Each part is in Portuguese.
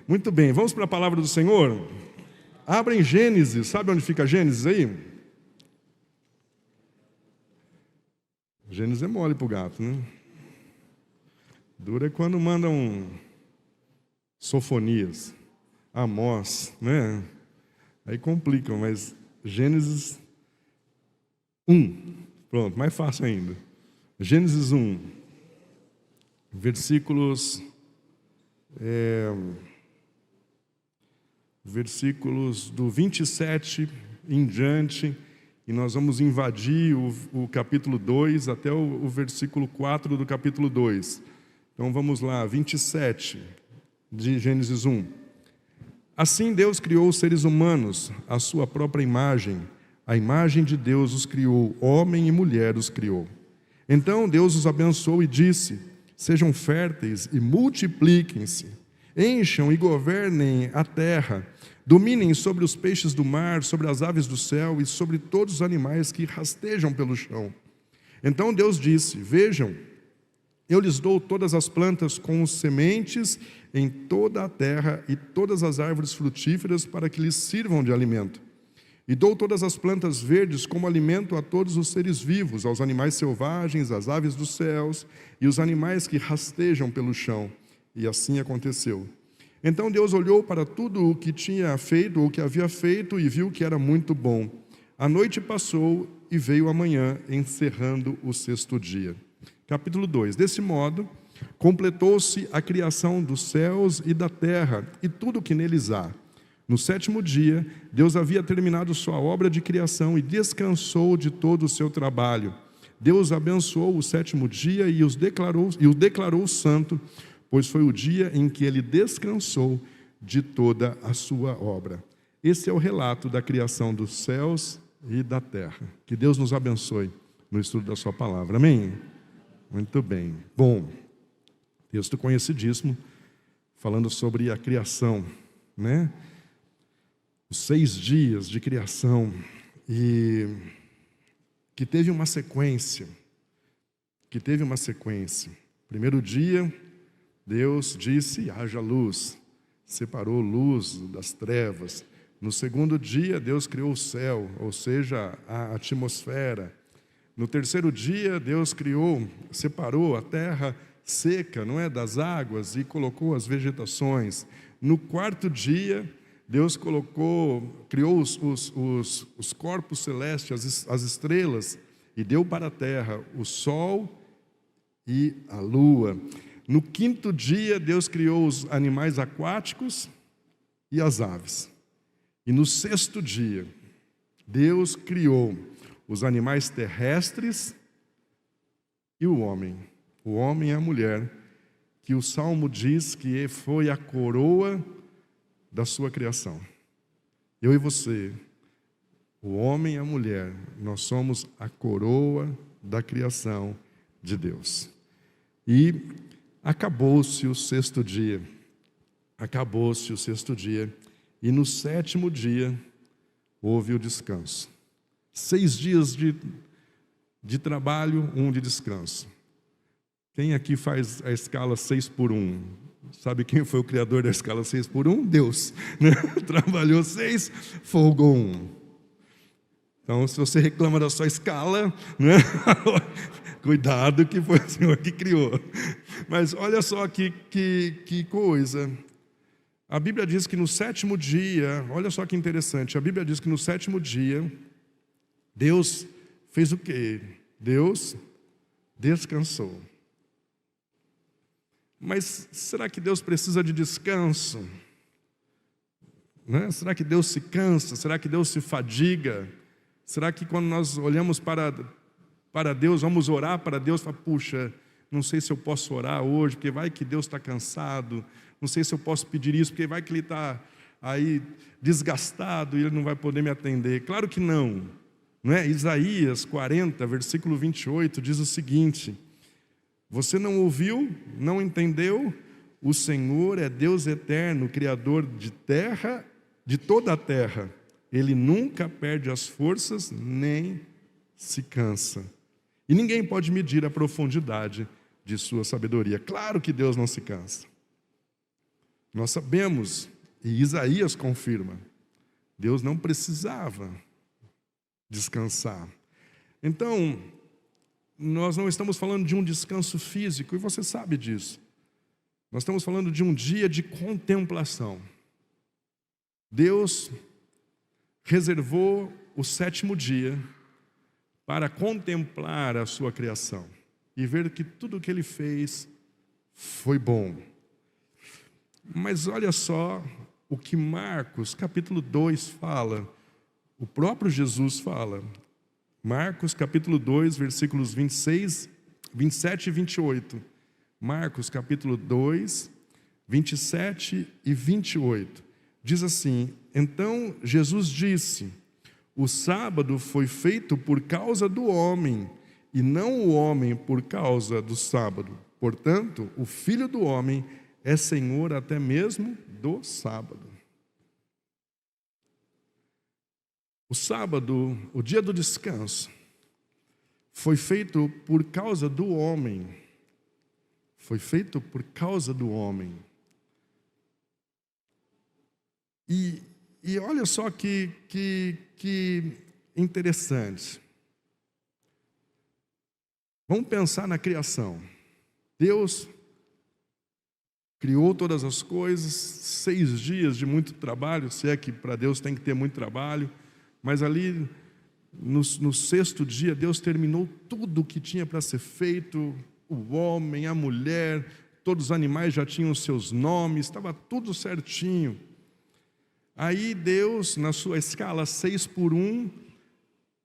Muito bem, vamos para a palavra do Senhor? Abra em Gênesis, sabe onde fica Gênesis aí? Gênesis é mole para o gato, né? Dura é quando mandam Sofonias, Amós, né? Aí complicam, mas Gênesis 1, pronto, mais fácil ainda. Gênesis 1, versículos do 27 em diante, e nós vamos invadir o capítulo 2 até o versículo 4 do capítulo 2. Então vamos lá, 27 de Gênesis 1. Assim Deus criou os seres humanos, à sua própria imagem. A imagem de Deus os criou, homem e mulher os criou. Então Deus os abençoou e disse: sejam férteis e multipliquem-se, encham e governem a terra, dominem sobre os peixes do mar, sobre as aves do céu e sobre todos os animais que rastejam pelo chão. Então Deus disse: vejam, eu lhes dou todas as plantas com sementes em toda a terra e todas as árvores frutíferas para que lhes sirvam de alimento. E dou todas as plantas verdes como alimento a todos os seres vivos, aos animais selvagens, às aves dos céus e os animais que rastejam pelo chão. E assim aconteceu. Então Deus olhou para tudo o que tinha feito, ou que havia feito, e viu que era muito bom. A noite passou e veio a manhã, encerrando o sexto dia. Capítulo 2. Desse modo, completou-se a criação dos céus e da terra, e tudo o que neles há. No sétimo dia, Deus havia terminado sua obra de criação e descansou de todo o seu trabalho. Deus abençoou o sétimo dia e o declarou santo, pois foi o dia em que ele descansou de toda a sua obra. Esse é o relato da criação dos céus e da terra. Que Deus nos abençoe no estudo da sua palavra. Amém? Muito bem. Bom, texto conhecidíssimo, falando sobre a criação, né? Os 6 dias de criação, e que teve uma sequência. Primeiro dia, Deus disse: haja luz, separou luz das trevas. No segundo dia, Deus criou o céu, ou seja, a atmosfera. No terceiro dia, Deus separou a terra seca, não é, das águas, e colocou as vegetações. No quarto dia, Deus criou os corpos celestes, as estrelas, e deu para a terra o sol e a lua. No quinto dia, Deus criou os animais aquáticos e as aves. E no sexto dia, Deus criou os animais terrestres e o homem e a mulher, que o Salmo diz que foi a coroa da sua criação. Eu e você, o homem e a mulher, nós somos a coroa da criação de Deus. E acabou-se o sexto dia. E no sétimo dia houve o descanso. 6 dias de trabalho, 1 de descanso. Quem aqui faz a escala 6x1? Sabe quem foi o criador da escala 6x1? Deus, né? Trabalhou 6, folgou 1. Então, se você reclama da sua escala, né? Cuidado, que foi o Senhor que criou. Mas olha só que coisa. A Bíblia diz que no sétimo dia, olha só que interessante, a Bíblia diz que no sétimo dia, Deus fez o quê? Deus descansou. Mas será que Deus precisa de descanso? Né? Será que Deus se cansa? Será que Deus se fadiga? Será que quando nós olhamos para Deus, vamos orar para Deus, fala, puxa, não sei se eu posso orar hoje, porque vai que Deus está cansado, não sei se eu posso pedir isso, porque vai que Ele está aí desgastado e Ele não vai poder me atender. Claro que não. Não é? Isaías 40, versículo 28, diz o seguinte: você não ouviu, não entendeu? O Senhor é Deus eterno, Criador de terra, de toda a terra. Ele nunca perde as forças, nem se cansa. E ninguém pode medir a profundidade de sua sabedoria. Claro que Deus não se cansa. Nós sabemos, e Isaías confirma, Deus não precisava descansar. Então, nós não estamos falando de um descanso físico, e você sabe disso. Nós estamos falando de um dia de contemplação. Deus reservou o 7º dia para contemplar a sua criação e ver que tudo o que Ele fez foi bom. Mas olha só o que Marcos capítulo 2 fala, o próprio Jesus fala. Marcos capítulo 2, versículos 26, 27 e 28. Marcos capítulo 2, 27 e 28. Diz assim: então Jesus disse: o sábado foi feito por causa do homem, e não o homem por causa do sábado. Portanto, o Filho do homem é Senhor até mesmo do sábado. O sábado, o dia do descanso, foi feito por causa do homem. Foi feito por causa do homem. E olha só que interessante. Vamos pensar na criação. Deus criou todas as coisas, 6 dias de muito trabalho, se é que para Deus tem que ter muito trabalho, mas ali no 6º dia Deus terminou tudo o que tinha para ser feito, o homem, a mulher, todos os animais já tinham os seus nomes, estava tudo certinho. Aí Deus, na sua escala 6x1,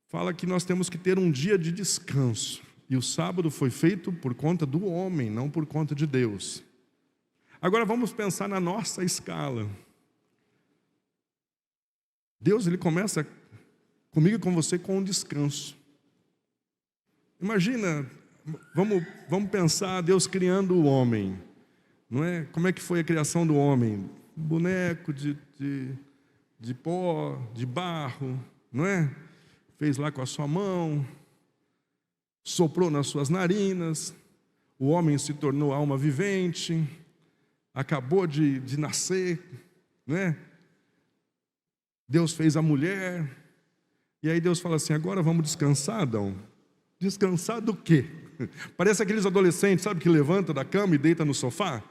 fala que nós temos que ter um dia de descanso. E o sábado foi feito por conta do homem, não por conta de Deus. Agora vamos pensar na nossa escala. Deus, Ele começa comigo e com você com um descanso. Imagina, vamos pensar Deus criando o homem, não é? Como é que foi a criação do homem? Boneco de pó, de barro, não é? Fez lá com a sua mão, soprou nas suas narinas, o homem se tornou alma vivente, acabou de nascer, não é? Deus fez a mulher, e aí Deus fala assim: agora vamos descansar, Adão. Descansar do quê? Parece aqueles adolescentes, sabe, que levanta da cama e deita no sofá.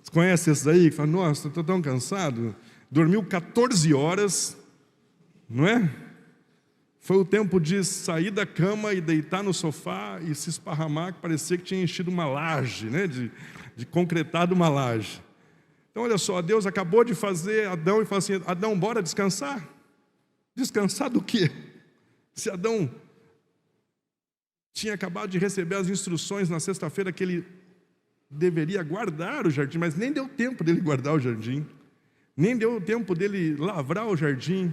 Você conhece esses aí? Que falam: nossa, estou tão cansado. Dormiu 14 horas, não é? Foi o tempo de sair da cama e deitar no sofá e se esparramar, que parecia que tinha enchido uma laje, né? de concretado uma laje. Então olha só, Deus acabou de fazer Adão e fala assim: Adão, bora descansar? Descansar do quê? Se Adão tinha acabado de receber as instruções na sexta-feira que ele deveria guardar o jardim, mas nem deu tempo dele guardar o jardim, nem deu tempo dele lavrar o jardim,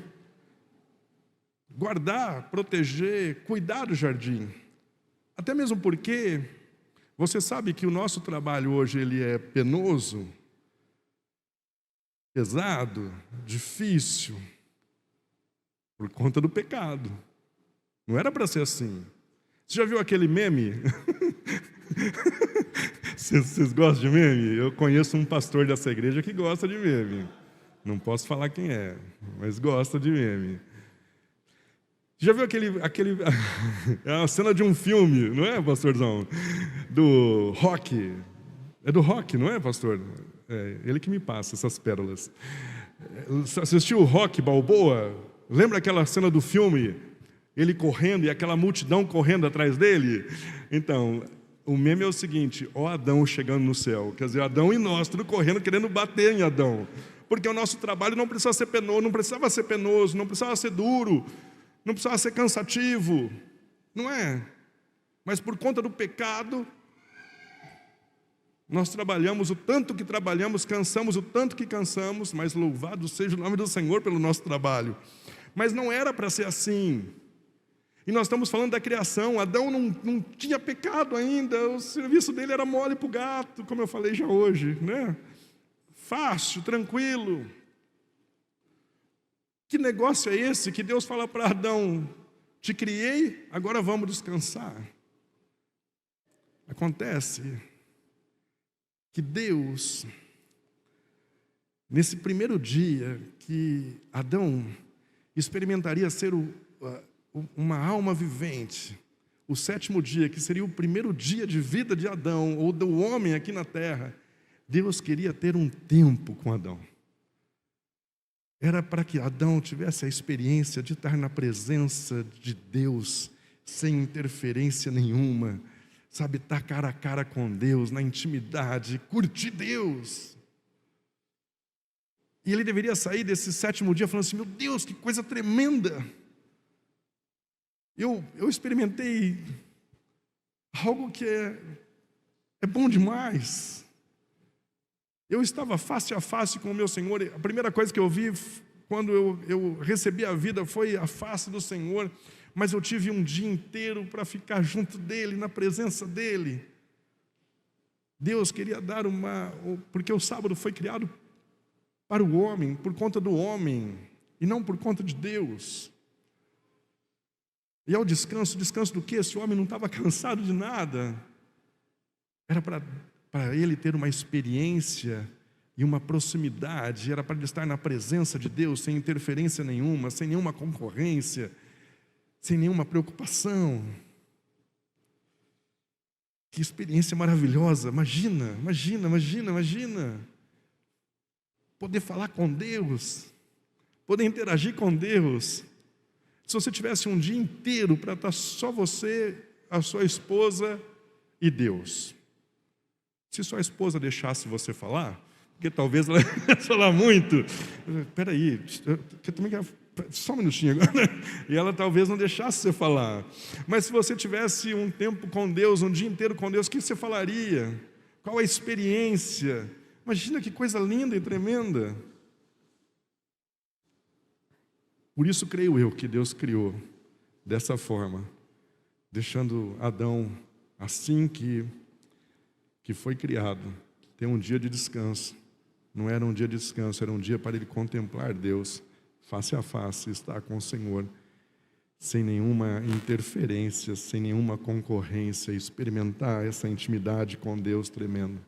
guardar, proteger, cuidar do jardim. Até mesmo porque você sabe que o nosso trabalho hoje ele é penoso, pesado, difícil, por conta do pecado. Não era para ser assim. Você já viu aquele meme? Vocês gostam de meme? Eu conheço um pastor dessa igreja que gosta de meme. Não posso falar quem é, mas gosta de meme. Já viu aquele é a cena de um filme, não é, pastorzão? Do Rock. É do Rock, não é, pastor? É ele que me passa essas pérolas. Assistiu o Rock Balboa? Lembra aquela cena do filme? Ele correndo e aquela multidão correndo atrás dele? Então, o meme é o seguinte: ó Adão chegando no céu. Quer dizer, Adão e nós, tudo correndo, querendo bater em Adão. Porque o nosso trabalho não precisava ser penoso, não precisava ser duro, não precisava ser cansativo, não é? Mas por conta do pecado, nós trabalhamos o tanto que trabalhamos, cansamos o tanto que cansamos, mas louvado seja o nome do Senhor pelo nosso trabalho. Mas não era para ser assim. E nós estamos falando da criação. Adão não tinha pecado ainda, o serviço dele era mole para o gato, como eu falei já hoje, né? Fácil, tranquilo. Que negócio é esse que Deus fala para Adão: te criei, agora vamos descansar? Acontece que Deus, nesse primeiro dia que Adão experimentaria ser uma alma vivente, o sétimo dia, que seria o primeiro dia de vida de Adão, ou do homem aqui na terra, Deus queria ter um tempo com Adão. Era para que Adão tivesse a experiência de estar na presença de Deus, sem interferência nenhuma, sabe, estar cara a cara com Deus, na intimidade, curtir Deus. E ele deveria sair desse sétimo dia falando assim: meu Deus, que coisa tremenda! Eu experimentei algo que é bom demais. Eu estava face a face com o meu Senhor. A primeira coisa que eu vi quando eu recebi a vida foi a face do Senhor. Mas eu tive um dia inteiro para ficar junto dEle, na presença dEle. Deus queria dar porque o sábado foi criado para o homem, por conta do homem, e não por conta de Deus. E ao descanso do quê? Se o homem não estava cansado de nada, era para ele ter uma experiência e uma proximidade, era para ele estar na presença de Deus, sem interferência nenhuma, sem nenhuma concorrência, sem nenhuma preocupação. Que experiência maravilhosa! Imagina. Poder falar com Deus, poder interagir com Deus. Se você tivesse um dia inteiro para estar só você, a sua esposa e Deus. Se sua esposa deixasse você falar, porque talvez ela ia falar muito. Espera aí, eu também quero... Só um minutinho agora. E ela talvez não deixasse você falar. Mas se você tivesse um tempo com Deus, um dia inteiro com Deus, o que você falaria? Qual a experiência? Imagina que coisa linda e tremenda. Por isso creio eu que Deus criou dessa forma, deixando Adão assim que foi criado, ter um dia de descanso. Não era um dia de descanso, era um dia para ele contemplar Deus face a face, estar com o Senhor, sem nenhuma interferência, sem nenhuma concorrência, experimentar essa intimidade com Deus tremendo.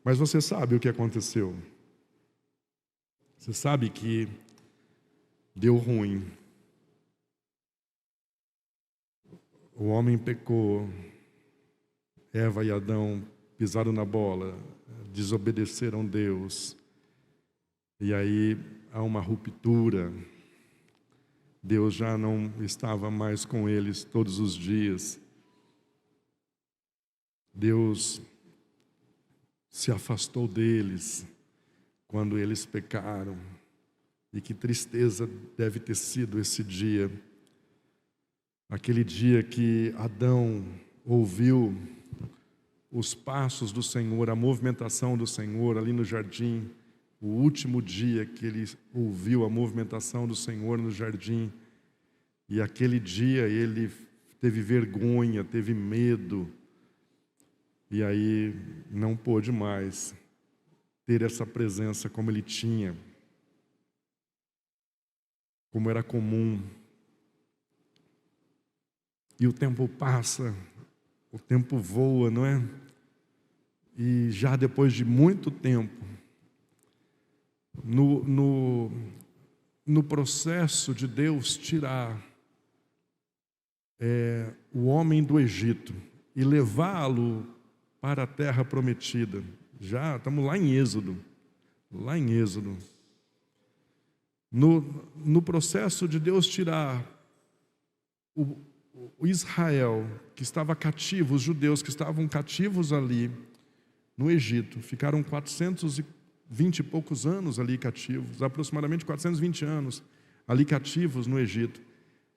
Mas você sabe o que aconteceu? Você sabe que deu ruim. O homem pecou, Eva e Adão pisaram na bola, desobedeceram Deus, e aí há uma ruptura. Deus já não estava mais com eles todos os dias. Deus se afastou deles quando eles pecaram. E que tristeza deve ter sido esse dia. Aquele dia que Adão ouviu os passos do Senhor, a movimentação do Senhor ali no jardim. O último dia que ele ouviu a movimentação do Senhor no jardim. E aquele dia ele teve vergonha, teve medo. E aí não pôde mais ter essa presença como ele tinha, como era comum. E o tempo passa, o tempo voa, não é? E já depois de muito tempo, no processo de Deus tirar o homem do Egito e levá-lo para a terra prometida. Já estamos lá em Êxodo. No processo de Deus tirar o Israel, que estava cativo, os judeus que estavam cativos ali no Egito, ficaram 420 e poucos anos ali cativos, aproximadamente 420 anos ali cativos no Egito.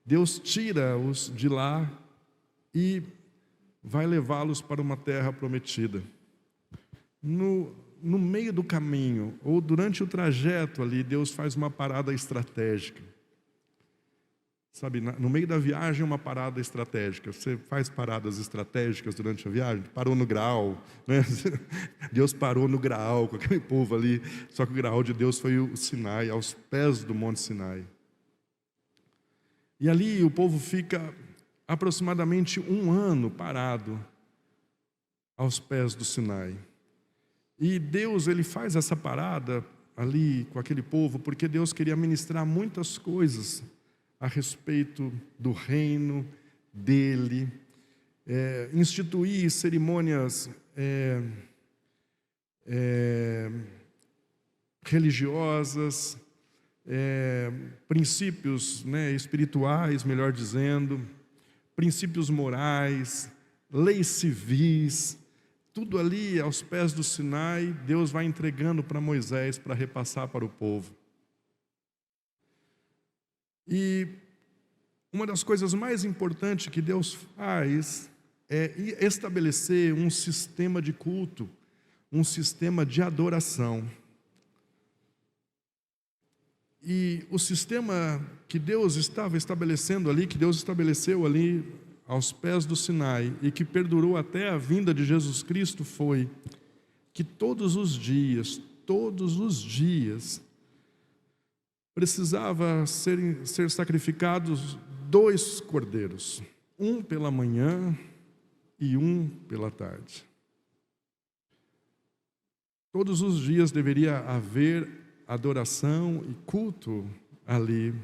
Deus tira-os de lá e vai levá-los para uma terra prometida. No meio do caminho, ou durante o trajeto ali, Deus faz uma parada estratégica. Sabe, no meio da viagem, uma parada estratégica. Você faz paradas estratégicas durante a viagem? Parou no Graal, né? Deus parou no Graal com aquele povo ali. Só que o Graal de Deus foi o Sinai, aos pés do Monte Sinai. E ali o povo fica aproximadamente 1 ano parado aos pés do Sinai. E Deus, ele faz essa parada ali com aquele povo, porque Deus queria ministrar muitas coisas a respeito do reino dele, instituir cerimônias religiosas, princípios, espirituais, melhor dizendo, princípios morais, leis civis, tudo ali aos pés do Sinai, Deus vai entregando para Moisés para repassar para o povo. E uma das coisas mais importantes que Deus faz é estabelecer um sistema de culto, um sistema de adoração. E o sistema que Deus estava estabelecendo ali, que Deus estabeleceu ali aos pés do Sinai e que perdurou até a vinda de Jesus Cristo, foi que todos os dias, precisava ser sacrificados 2 cordeiros, um pela manhã e um pela tarde. Todos os dias deveria haver adoração e culto ali.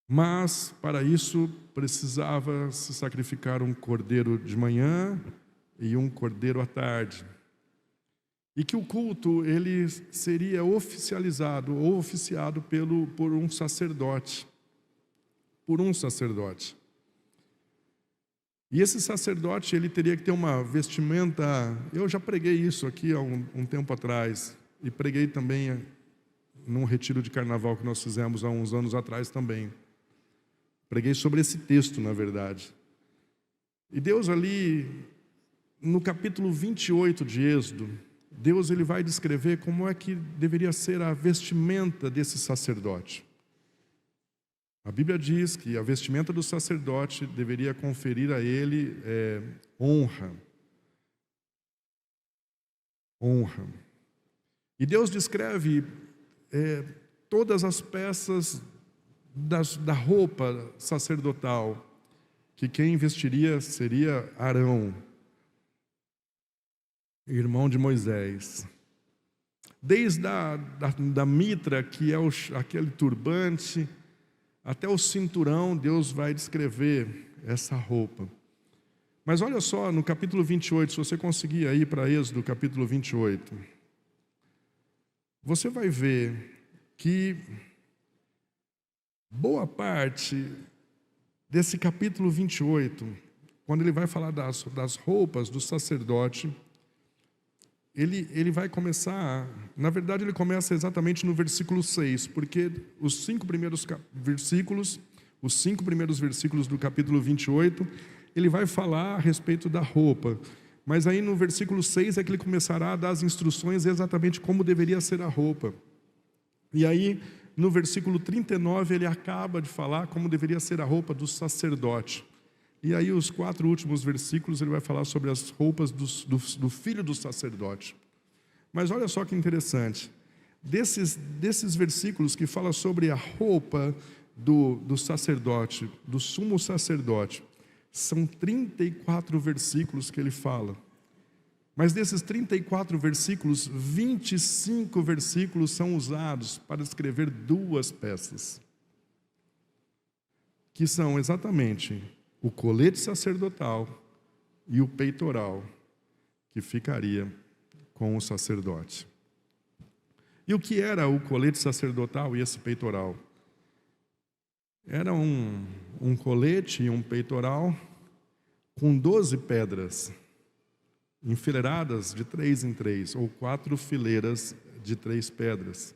Mas, para isso, precisava se sacrificar um cordeiro de manhã e um cordeiro à tarde. E que o culto, ele seria oficializado ou oficiado por um sacerdote. Por um sacerdote. E esse sacerdote, ele teria que ter uma vestimenta... Eu já preguei isso aqui há um tempo atrás. E preguei também num retiro de carnaval que nós fizemos há uns anos atrás também. Preguei sobre esse texto, na verdade. E Deus ali, no capítulo 28 de Êxodo, Deus ele vai descrever como é que deveria ser a vestimenta desse sacerdote. A Bíblia diz que a vestimenta do sacerdote deveria conferir a ele honra. Honra. E Deus descreve todas as peças da roupa sacerdotal, que quem vestiria seria Arão, irmão de Moisés. Desde da mitra, que é aquele turbante, até o cinturão, Deus vai descrever essa roupa. Mas olha só, no capítulo 28, se você conseguir ir para Êxodo, capítulo 28, você vai ver que boa parte desse capítulo 28, quando ele vai falar das roupas do sacerdote, ele vai começar, na verdade ele começa exatamente no versículo 6, porque os 5 primeiros versículos do capítulo 28, ele vai falar a respeito da roupa, mas aí no versículo 6 é que ele começará a dar as instruções exatamente como deveria ser a roupa. E aí, no versículo 39, ele acaba de falar como deveria ser a roupa do sacerdote. E aí, os 4 últimos versículos, ele vai falar sobre as roupas do filho do sacerdote. Mas olha só que interessante. Desses versículos que falam sobre a roupa do sacerdote, do sumo sacerdote, são 34 versículos que ele fala. Mas desses 34 versículos, 25 versículos são usados para escrever 2 peças, que são exatamente o colete sacerdotal e o peitoral, que ficaria com o sacerdote. E o que era o colete sacerdotal e esse peitoral? Era um colete e um peitoral com 12 pedras, enfileiradas de 3 em 3, ou 4 fileiras de 3 pedras.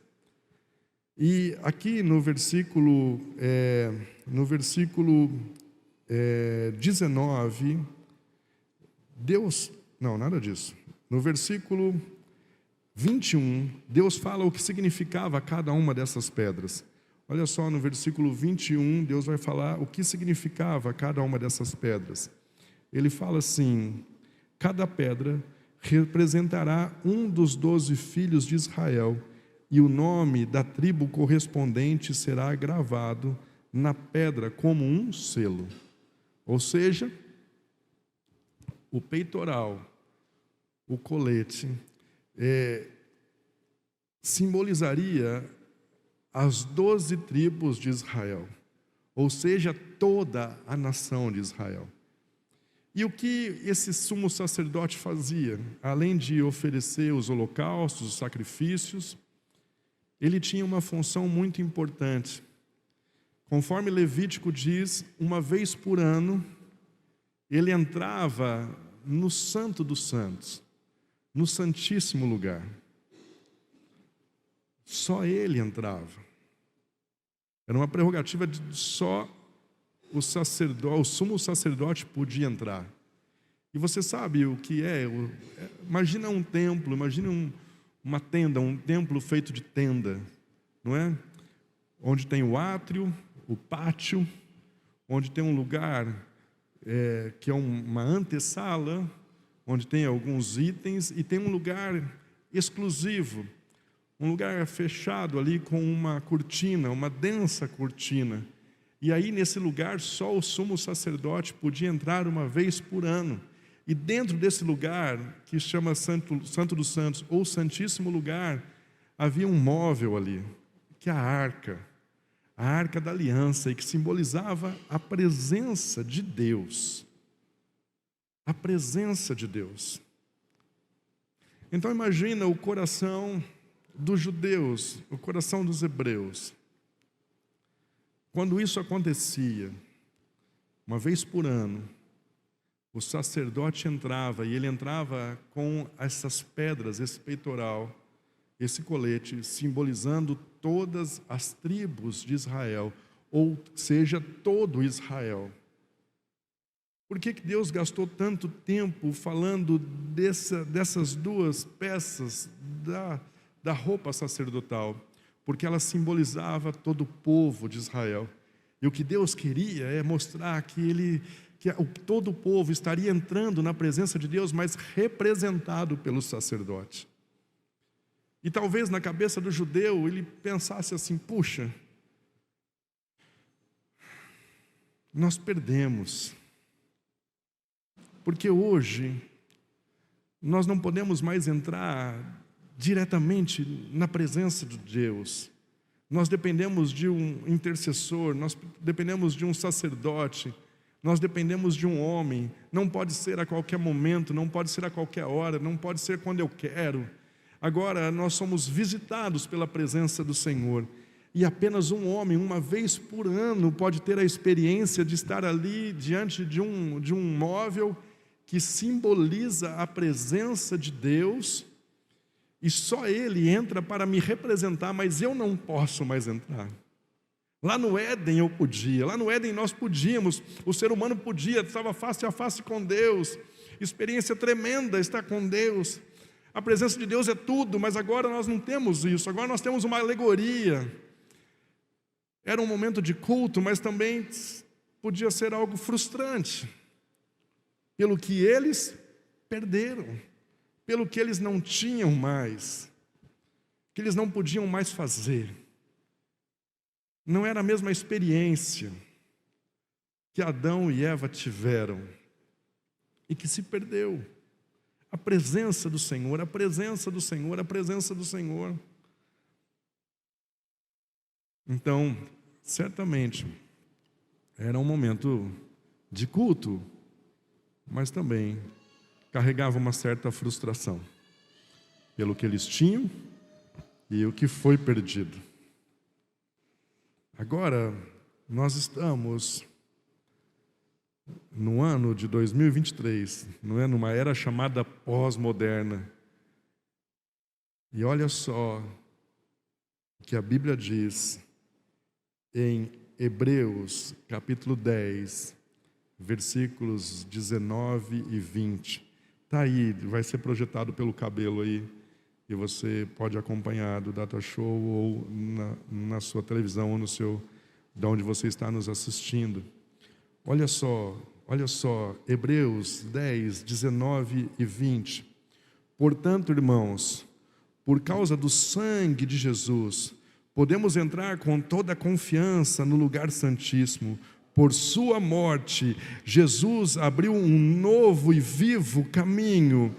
E aqui no versículo 19, nada disso. No versículo 21, Deus fala o que significava cada uma dessas pedras. Olha só, no versículo 21, Deus vai falar o que significava cada uma dessas pedras. Ele fala assim: cada pedra representará um dos 12 filhos de Israel, e o nome da tribo correspondente será gravado na pedra como um selo. Ou seja, o peitoral, o colete, simbolizaria as 12 tribos de Israel, ou seja, toda a nação de Israel. E o que esse sumo sacerdote fazia? Além de oferecer os holocaustos, os sacrifícios, ele tinha uma função muito importante. Conforme Levítico diz, uma vez por ano, ele entrava no Santo dos Santos, no Santíssimo Lugar. Só ele entrava. Era uma prerrogativa de só o sumo sacerdote podia entrar. E você sabe o que é? Imagina um templo, imagina uma tenda, um templo feito de tenda, não é? Onde tem o átrio, o pátio, onde tem um lugar que é uma antessala, onde tem alguns itens, e tem um lugar exclusivo, um lugar fechado ali com uma cortina, uma densa cortina. E aí nesse lugar só o sumo sacerdote podia entrar uma vez por ano. E dentro desse lugar, que chama Santo dos Santos, ou Santíssimo Lugar, havia um móvel ali, que é a Arca da Aliança, e que simbolizava a presença de Deus. A presença de Deus. Então imagina o coração dos judeus, o coração dos hebreus. Quando isso acontecia, uma vez por ano, o sacerdote entrava, e ele entrava com essas pedras, esse peitoral, esse colete, simbolizando todas as tribos de Israel, ou seja, todo Israel. Por que Deus gastou tanto tempo falando dessas duas peças da roupa sacerdotal? Porque ela simbolizava todo o povo de Israel. E o que Deus queria é mostrar que todo o povo estaria entrando na presença de Deus, mas representado pelo sacerdote. E talvez na cabeça do judeu ele pensasse assim: puxa, nós perdemos, porque hoje nós não podemos mais entrar diretamente na presença de Deus. Nós dependemos de um intercessor, nós dependemos de um sacerdote, nós dependemos de um homem. Não pode ser a qualquer momento, não pode ser a qualquer hora, não pode ser quando eu quero. Agora nós somos visitados pela presença do Senhor, e apenas um homem, uma vez por ano, pode ter a experiência de estar ali diante de um móvel que simboliza a presença de Deus, e só Ele entra para me representar, mas eu não posso mais entrar. Lá no Éden eu podia, lá no Éden nós podíamos, o ser humano podia, estava face a face com Deus, experiência tremenda estar com Deus. A presença de Deus é tudo, mas agora nós não temos isso, agora nós temos uma alegoria. Era um momento de culto, mas também podia ser algo frustrante, pelo que eles perderam, pelo que eles não tinham mais, que eles não podiam mais fazer. Não era a mesma experiência que Adão e Eva tiveram e que se perdeu. A presença do Senhor, a presença do Senhor, a presença do Senhor. Então, certamente, era um momento de culto, mas também carregava uma certa frustração pelo que eles tinham e o que foi perdido. Agora, nós estamos no ano de 2023, não é? Numa era chamada pós-moderna. E olha só o que a Bíblia diz em Hebreus, capítulo 10, versículos 19 e 20. Está aí, vai ser projetado pelo cabelo aí, e você pode acompanhar do Data Show ou na sua televisão ou de onde você está nos assistindo. Olha só, Hebreus 10, 19 e 20. Portanto, irmãos, por causa do sangue de Jesus, podemos entrar com toda a confiança no lugar santíssimo. Por sua morte, Jesus abriu um novo e vivo caminho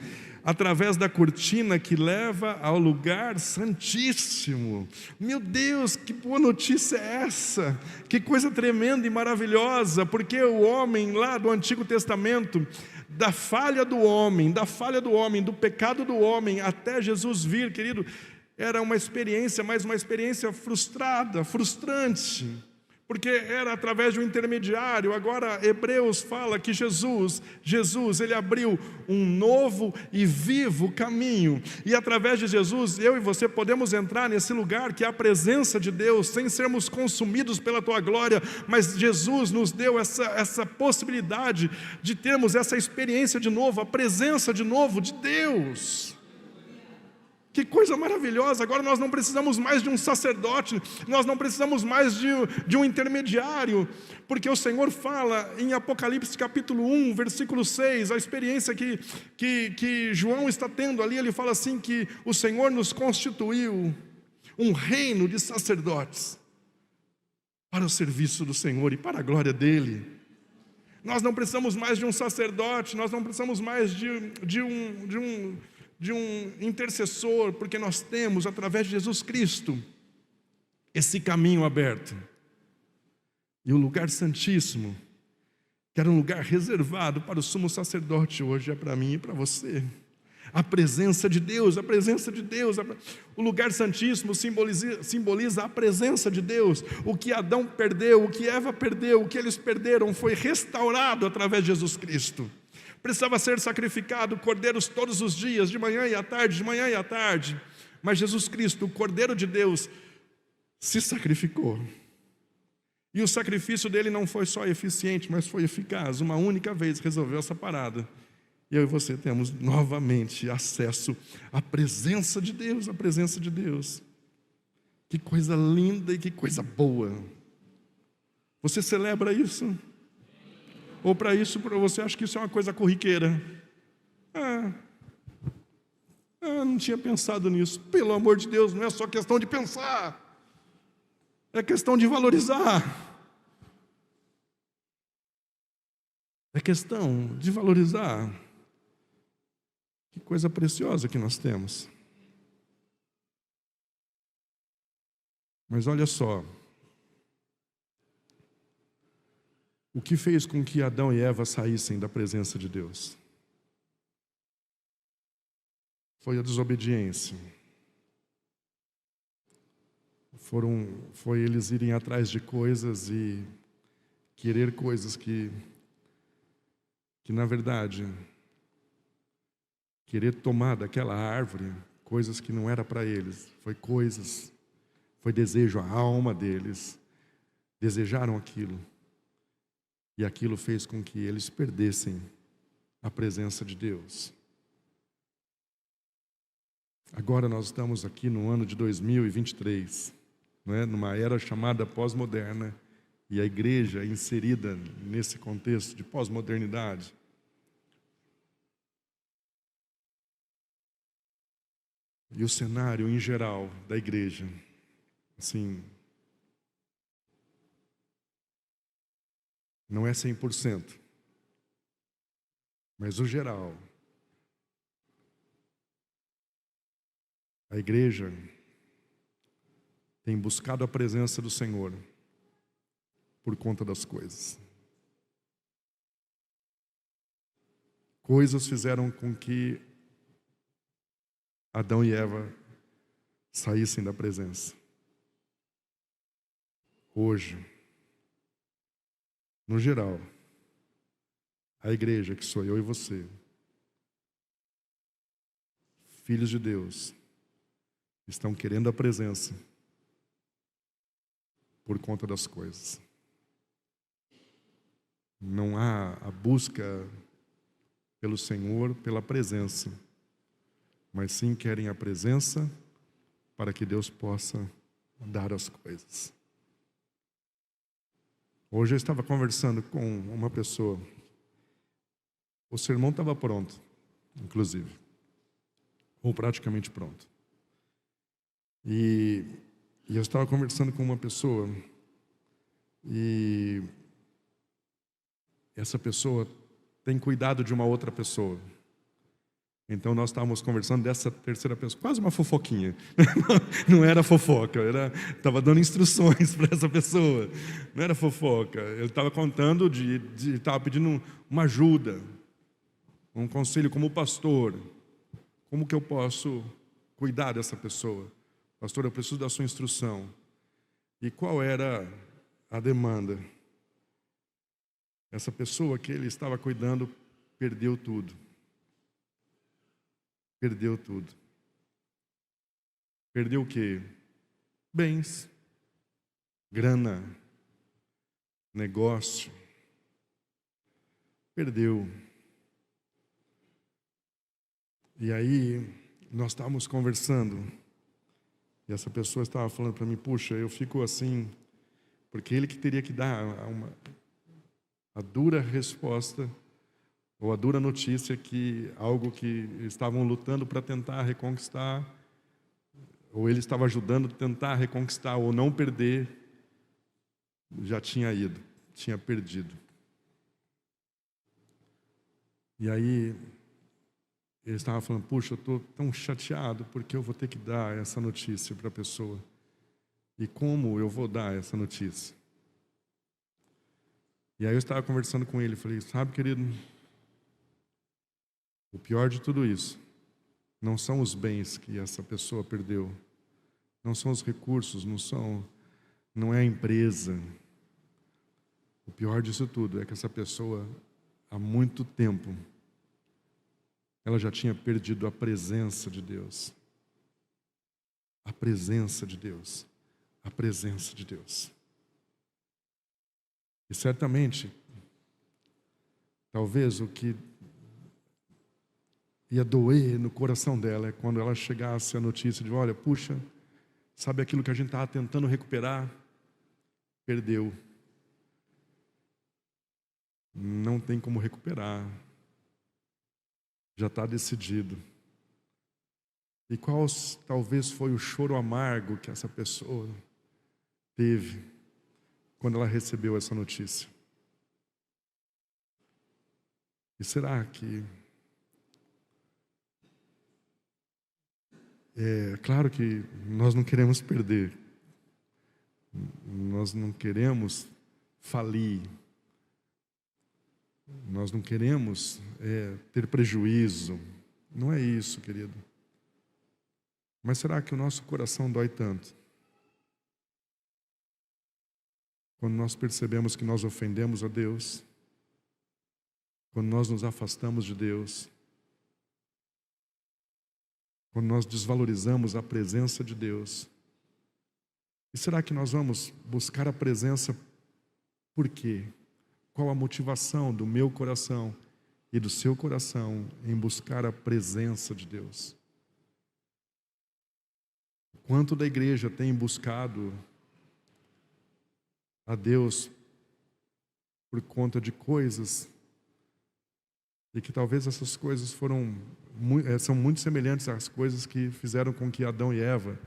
através da cortina que leva ao lugar santíssimo. Meu Deus, que boa notícia é essa? Que coisa tremenda e maravilhosa, porque o homem lá do Antigo Testamento, da falha do homem, do pecado do homem, até Jesus vir, querido, era uma experiência, mas uma experiência frustrada, frustrante, porque era através de um intermediário. Agora Hebreus fala que Jesus, ele abriu um novo e vivo caminho, e através de Jesus, eu e você podemos entrar nesse lugar que é a presença de Deus, sem sermos consumidos pela tua glória, mas Jesus nos deu essa possibilidade de termos essa experiência de novo, a presença de novo de Deus. Que coisa maravilhosa! Agora nós não precisamos mais de um sacerdote, nós não precisamos mais de um intermediário, porque o Senhor fala em Apocalipse capítulo 1, versículo 6, a experiência que João está tendo ali. Ele fala assim, que o Senhor nos constituiu um reino de sacerdotes para o serviço do Senhor e para a glória dEle. Nós não precisamos mais de um sacerdote, nós não precisamos mais de um intercessor, porque nós temos, através de Jesus Cristo, esse caminho aberto. E o lugar santíssimo, que era um lugar reservado para o sumo sacerdote, hoje é para mim e para você. A presença de Deus, a presença de Deus. O lugar santíssimo simboliza a presença de Deus. O que Adão perdeu, o que Eva perdeu, o que eles perderam, foi restaurado através de Jesus Cristo. Precisava ser sacrificado cordeiros todos os dias, de manhã e à tarde, de manhã e à tarde. Mas Jesus Cristo, o Cordeiro de Deus, se sacrificou. E o sacrifício dele não foi só eficiente, mas foi eficaz. Uma única vez resolveu essa parada. E eu e você temos novamente acesso à presença de Deus, à presença de Deus. Que coisa linda e que coisa boa. Você celebra isso? Ou para você acha que isso é uma coisa corriqueira? Não tinha pensado nisso. Pelo amor de Deus, não é só questão de pensar, é questão de valorizar. É questão de valorizar. Que coisa preciosa que nós temos. Mas olha só, o que fez com que Adão e Eva saíssem da presença de Deus? Foi a desobediência. Foi eles irem atrás de coisas e querer coisas que na verdade, querer tomar daquela árvore coisas que não era para eles. Foi desejo, a alma deles. Desejaram aquilo. E aquilo fez com que eles perdessem a presença de Deus. Agora nós estamos aqui no ano de 2023, não é? Numa era chamada pós-moderna, e a igreja é inserida nesse contexto de pós-modernidade. E o cenário em geral da igreja, assim, não é 100%, mas o geral. A igreja tem buscado a presença do Senhor por conta das coisas. Coisas fizeram com que Adão e Eva saíssem da presença. Hoje, no geral, a igreja, que sou eu e você, filhos de Deus, estão querendo a presença por conta das coisas. Não há a busca pelo Senhor, pela presença, mas sim querem a presença para que Deus possa dar as coisas. Hoje eu estava conversando com uma pessoa. O sermão estava pronto, inclusive, ou praticamente pronto. E eu estava conversando com uma pessoa, e essa pessoa tem cuidado de uma outra pessoa. Então nós estávamos conversando dessa terceira pessoa, quase uma fofoquinha. Não era fofoca, estava dando instruções para essa pessoa. Não era fofoca. Ele estava contando estava pedindo uma ajuda, um conselho como pastor. Como que eu posso cuidar dessa pessoa? Pastor, eu preciso da sua instrução. E qual era a demanda? Essa pessoa que ele estava cuidando perdeu tudo. Perdeu tudo. Perdeu o quê? Bens, grana, negócio. Perdeu. E aí, nós estávamos conversando, e essa pessoa estava falando para mim, puxa, eu fico assim, porque ele que teria que dar a dura resposta, ou a dura notícia que algo que estavam lutando para tentar reconquistar, ou ele estava ajudando a tentar reconquistar ou não perder, já tinha ido, tinha perdido. E aí, ele estava falando, puxa, eu estou tão chateado porque eu vou ter que dar essa notícia para a pessoa. E como eu vou dar essa notícia? E aí eu estava conversando com ele, falei, sabe, querido, o pior de tudo isso não são os bens que essa pessoa perdeu, não são os recursos, não é a empresa. O pior disso tudo é que essa pessoa, há muito tempo, ela já tinha perdido a presença de Deus. A presença de Deus. A presença de Deus. E certamente, talvez o que ia doer no coração dela é quando ela chegasse a notícia de, olha, puxa, sabe aquilo que a gente estava tentando recuperar? Perdeu. Não tem como recuperar. Já está decidido. E qual talvez foi o choro amargo que essa pessoa teve quando ela recebeu essa notícia? E será que... É claro que nós não queremos perder. Nós não queremos falir. Nós não queremos ter prejuízo. Não é isso, querido. Mas será que o nosso coração dói tanto? Quando nós percebemos que nós ofendemos a Deus, quando nós nos afastamos de Deus, quando nós desvalorizamos a presença de Deus. E será que nós vamos buscar a presença por quê? Qual a motivação do meu coração e do seu coração em buscar a presença de Deus? Quanto da igreja tem buscado a Deus por conta de coisas e que talvez essas coisas são muito semelhantes às coisas que fizeram com que Adão e Eva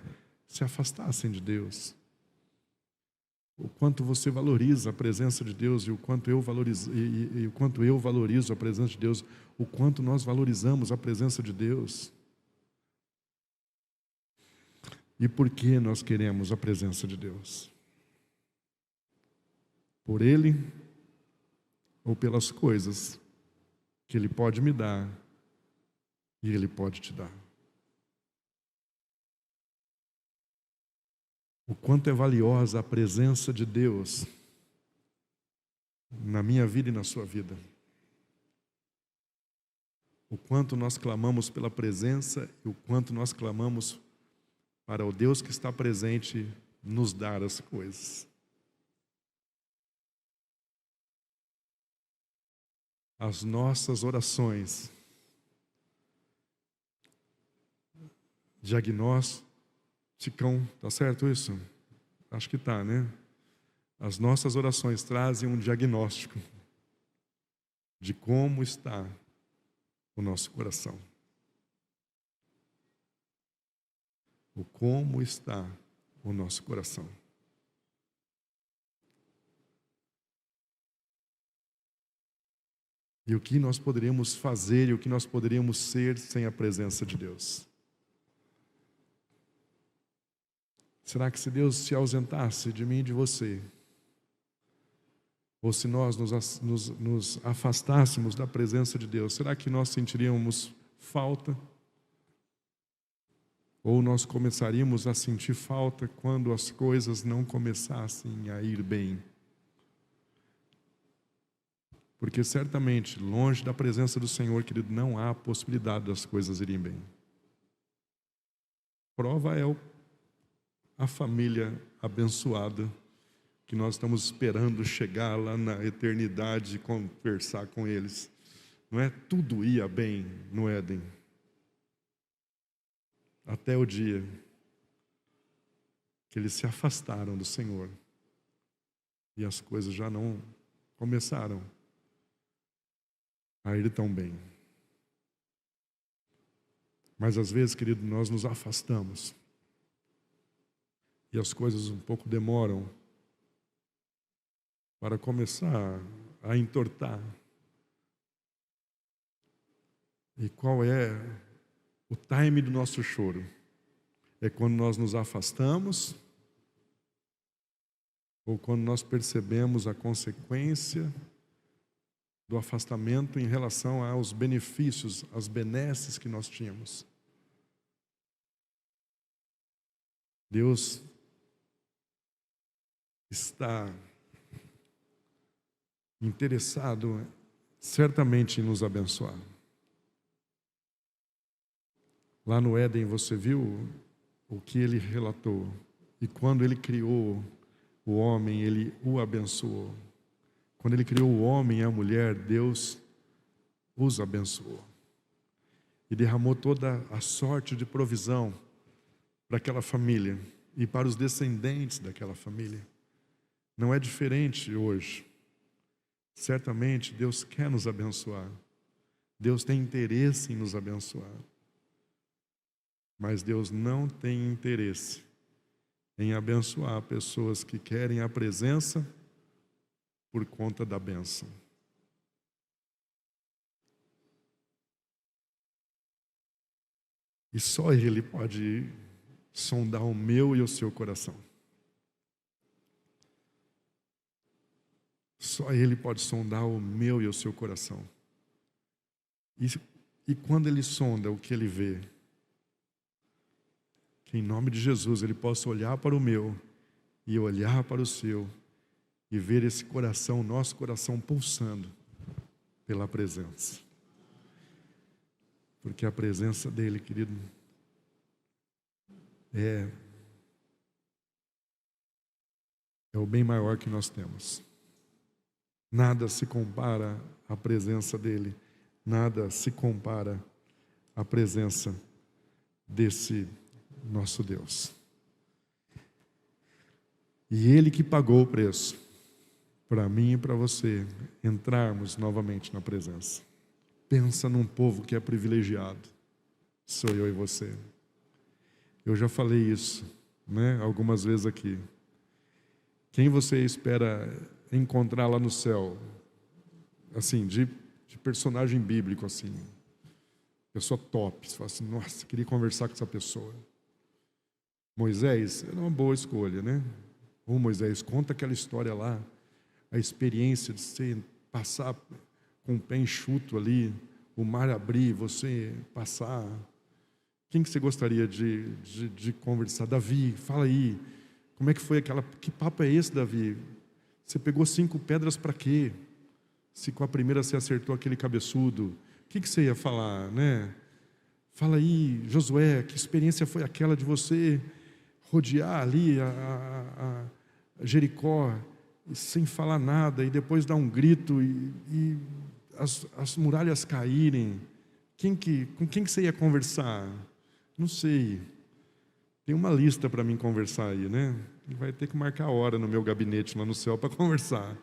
se afastassem de Deus. O quanto você valoriza a presença de Deus e o quanto eu valorizo a presença de Deus, o quanto nós valorizamos a presença de Deus. E por que nós queremos a presença de Deus? Por Ele ou pelas coisas que Ele pode me dar e Ele pode te dar? O quanto é valiosa a presença de Deus na minha vida e na sua vida. O quanto nós clamamos pela presença e o quanto nós clamamos para o Deus que está presente nos dar as coisas. As nossas orações diagnosticam, tá certo isso? Acho que tá, né? As nossas orações trazem um diagnóstico de como está o nosso coração. O como está o nosso coração. E o que nós poderíamos fazer e o que nós poderíamos ser sem a presença de Deus? Será que se Deus se ausentasse de mim e de você, ou se nós nos afastássemos da presença de Deus, será que nós sentiríamos falta? Ou nós começaríamos a sentir falta quando as coisas não começassem a ir bem? Porque certamente, longe da presença do Senhor, querido, não há possibilidade das coisas irem bem. Prova é a família abençoada, que nós estamos esperando chegar lá na eternidade e conversar com eles. Não é? Tudo ia bem no Éden. Até o dia que eles se afastaram do Senhor. E as coisas já não começaram a ir tão bem. Mas às vezes, querido, nós nos afastamos. E as coisas um pouco demoram para começar a entortar. E qual é o time do nosso choro? É quando nós nos afastamos ou quando nós percebemos a consequência do afastamento em relação aos benefícios, às benesses que nós tínhamos. Deus está interessado certamente em nos abençoar. Lá no Éden você viu o que ele relatou. E quando ele criou o homem, ele o abençoou. Quando ele criou o homem e a mulher, Deus os abençoou. E derramou toda a sorte de provisão para aquela família e para os descendentes daquela família. Não é diferente hoje. Certamente Deus quer nos abençoar. Deus tem interesse em nos abençoar. Mas Deus não tem interesse em abençoar pessoas que querem a presença por conta da bênção. E só Ele pode sondar o meu e o seu coração. Só Ele pode sondar o meu e o seu coração. E quando Ele sonda, o que Ele vê? Que em nome de Jesus Ele possa olhar para o meu e olhar para o seu e ver esse coração, nosso coração pulsando pela presença. Porque a presença dEle, querido, é o bem maior que nós temos. Nada se compara à presença dEle. Nada se compara à presença desse nosso Deus. E Ele que pagou o preço para mim e para você entrarmos novamente na presença. Pensa num povo que é privilegiado. Sou eu e você. Eu já falei isso, algumas vezes aqui. Quem você espera encontrar lá no céu? Assim, de personagem bíblico, assim. Pessoa top. Você fala assim, nossa, queria conversar com essa pessoa. Moisés era uma boa escolha, né? Ô Moisés, conta aquela história lá. A experiência de você passar com o pé enxuto ali, o mar abrir, você passar. Quem que você gostaria de conversar? Davi, fala aí. Como é que foi aquela... Que papo é esse, Davi? Você pegou 5 pedras para quê? Se com a primeira você acertou aquele cabeçudo. O que você ia falar, né? Fala aí, Josué, que experiência foi aquela de você rodear ali a Jericó sem falar nada e depois dar um grito e as muralhas caírem? Com quem que você ia conversar? Não sei. Tem uma lista para mim conversar aí, né? Vai ter que marcar a hora no meu gabinete lá no céu para conversar.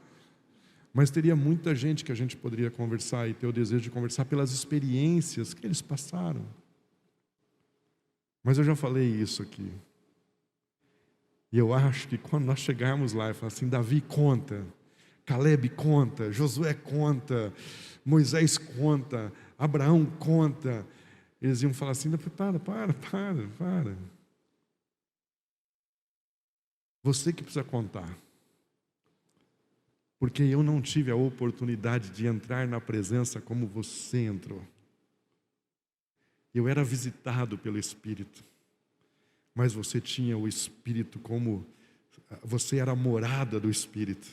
Mas teria muita gente que a gente poderia conversar e ter o desejo de conversar pelas experiências que eles passaram. Mas eu já falei isso aqui. E eu acho que quando nós chegarmos lá e falar assim, Davi conta, Caleb conta, Josué conta, Moisés conta, Abraão conta. Eles iam falar assim: para. Você que precisa contar. Porque eu não tive a oportunidade de entrar na presença como você entrou. Eu era visitado pelo Espírito. Mas você tinha o Espírito como... Você era a morada do Espírito.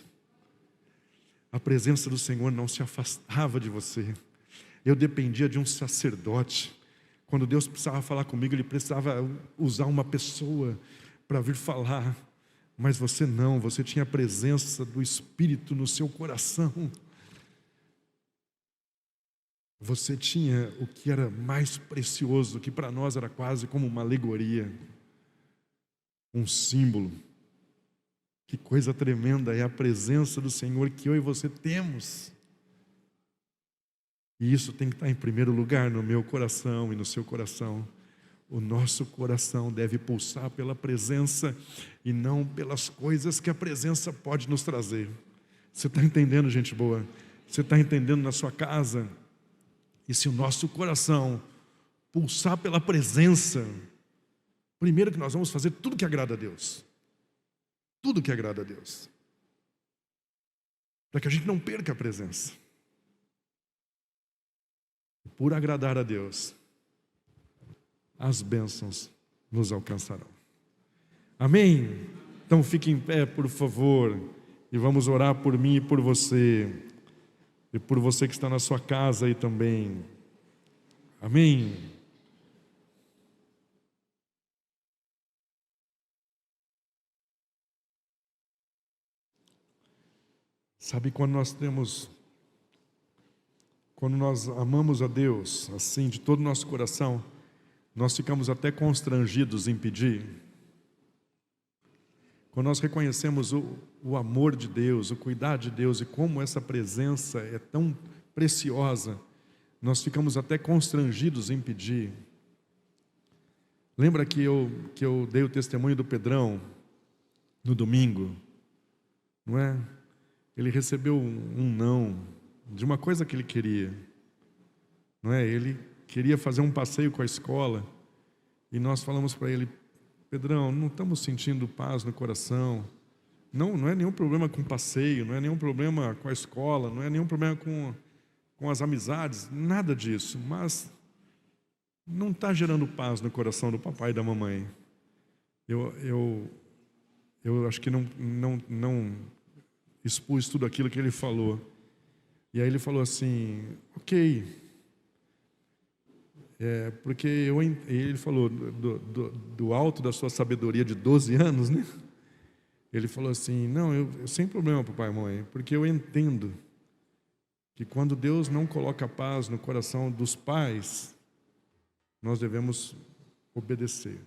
A presença do Senhor não se afastava de você. Eu dependia de um sacerdote. Quando Deus precisava falar comigo, Ele precisava usar uma pessoa para vir falar. Mas você não, você tinha a presença do Espírito no seu coração. Você tinha o que era mais precioso, que para nós era quase como uma alegoria, um símbolo. Que coisa tremenda é a presença do Senhor que eu e você temos. E isso tem que estar em primeiro lugar no meu coração e no seu coração. O nosso coração deve pulsar pela presença e não pelas coisas que a presença pode nos trazer. Você está entendendo, gente boa? Você está entendendo na sua casa? E se o nosso coração pulsar pela presença, primeiro que nós vamos fazer tudo que agrada a Deus. Tudo que agrada a Deus. Para que a gente não perca a presença. Por agradar a Deus, as bênçãos nos alcançarão. Amém? Então fique em pé, por favor, e vamos orar por mim e por você que está na sua casa aí também. Amém? Sabe, quando nós amamos a Deus, assim, de todo o nosso coração, nós ficamos até constrangidos em pedir. Quando nós reconhecemos o amor de Deus, o cuidado de Deus e como essa presença é tão preciosa, nós ficamos até constrangidos em pedir. Lembra que eu dei o testemunho do Pedrão no domingo, não é? Ele recebeu um não de uma coisa que ele queria, não é? Ele queria fazer um passeio com a escola e nós falamos para ele: Pedrão, não estamos sentindo paz no coração. Não é nenhum problema com o passeio, não é nenhum problema com a escola, não é nenhum problema com as amizades, nada disso. Mas não está gerando paz no coração do papai e da mamãe. Eu acho que não expus tudo aquilo que ele falou. E aí ele falou assim: ok. Porque ele falou do alto da sua sabedoria de 12 anos, né? Ele falou assim: não, eu sem problema, papai e mamãe, porque eu entendo que quando Deus não coloca paz no coração dos pais, nós devemos obedecer.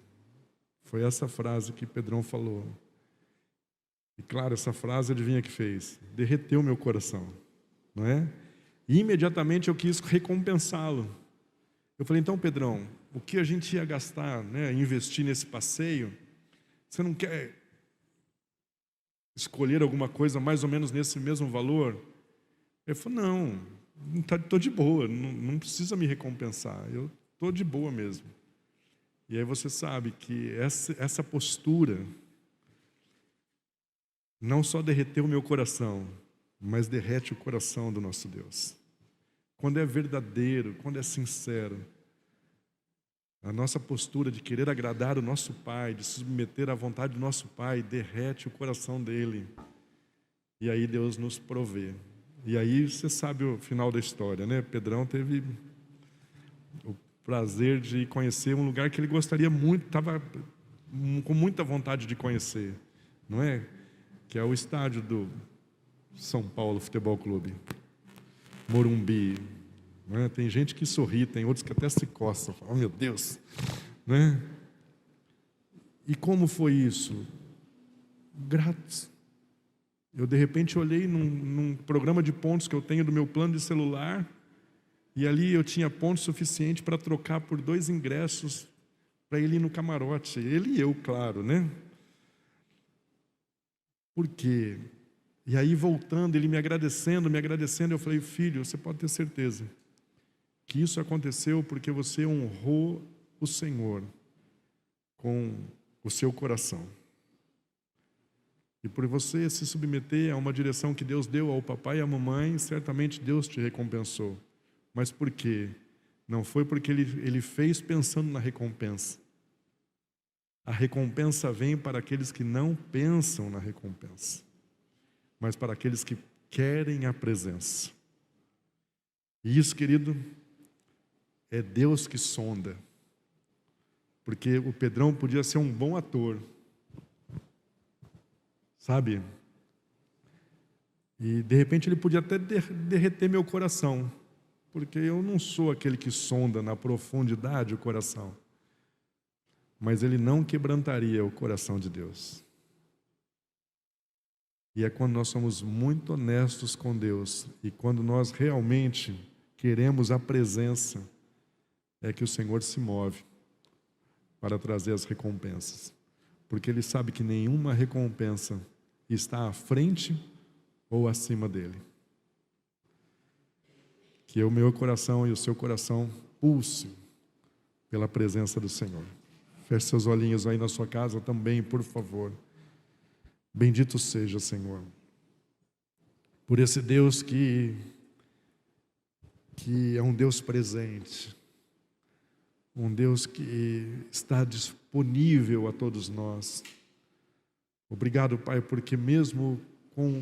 Foi essa frase que Pedrão falou. E claro, essa frase, adivinha o que fez? Derreteu meu coração, não é? E imediatamente eu quis recompensá-lo. Eu falei: então, Pedrão, o que a gente ia gastar, né, investir nesse passeio, você não quer escolher alguma coisa mais ou menos nesse mesmo valor? Ele falou: não, estou de boa, não precisa me recompensar, eu estou de boa mesmo. E aí você sabe que essa postura não só derreteu o meu coração, mas derrete o coração do nosso Deus. Quando é verdadeiro, quando é sincero, a nossa postura de querer agradar o nosso Pai, de se submeter à vontade do nosso Pai, derrete o coração dele. E aí Deus nos provê. E aí você sabe o final da história, né? Pedrão teve o prazer de conhecer um lugar que ele gostaria muito, estava com muita vontade de conhecer, não é? Que é o estádio do São Paulo Futebol Clube, Morumbi. Não é? Tem gente que sorri, tem outros que até se coçam. Oh, meu Deus! Não é? E como foi isso? Grátis. Eu, de repente, olhei num programa de pontos que eu tenho do meu plano de celular, e ali eu tinha pontos suficiente para trocar por 2 ingressos para ele ir no camarote. Ele e eu, claro, né? Porque E aí voltando, ele me agradecendo, eu falei: filho, você pode ter certeza que isso aconteceu porque você honrou o Senhor com o seu coração. E por você se submeter a uma direção que Deus deu ao papai e à mamãe, certamente Deus te recompensou. Mas por quê? Não foi porque ele fez pensando na recompensa. A recompensa vem para aqueles que não pensam na recompensa, mas para aqueles que querem a presença. E isso, querido, é Deus que sonda. Porque o Pedrão podia ser um bom ator, sabe? E de repente ele podia até derreter meu coração, porque eu não sou aquele que sonda na profundidade o coração. Mas ele não quebrantaria o coração de Deus. E é quando nós somos muito honestos com Deus e quando nós realmente queremos a presença, é que o Senhor se move para trazer as recompensas. Porque Ele sabe que nenhuma recompensa está à frente ou acima dEle. Que o meu coração e o seu coração pulse pela presença do Senhor. Feche seus olhinhos aí na sua casa também, por favor. Bendito seja, Senhor, por esse Deus que é um Deus presente, um Deus que está disponível a todos nós. Obrigado, Pai, porque mesmo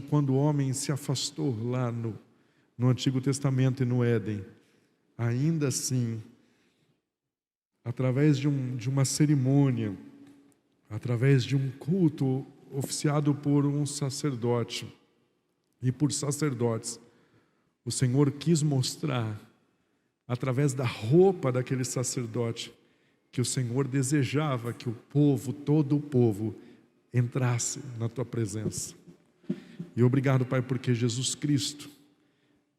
quando o homem se afastou lá no Antigo Testamento e no Éden, ainda assim, através de uma cerimônia, através de um culto oficiado por um sacerdote e por sacerdotes, o Senhor quis mostrar, através da roupa daquele sacerdote, que o Senhor desejava que o povo, todo o povo, entrasse na Tua presença. E obrigado, Pai, porque Jesus Cristo,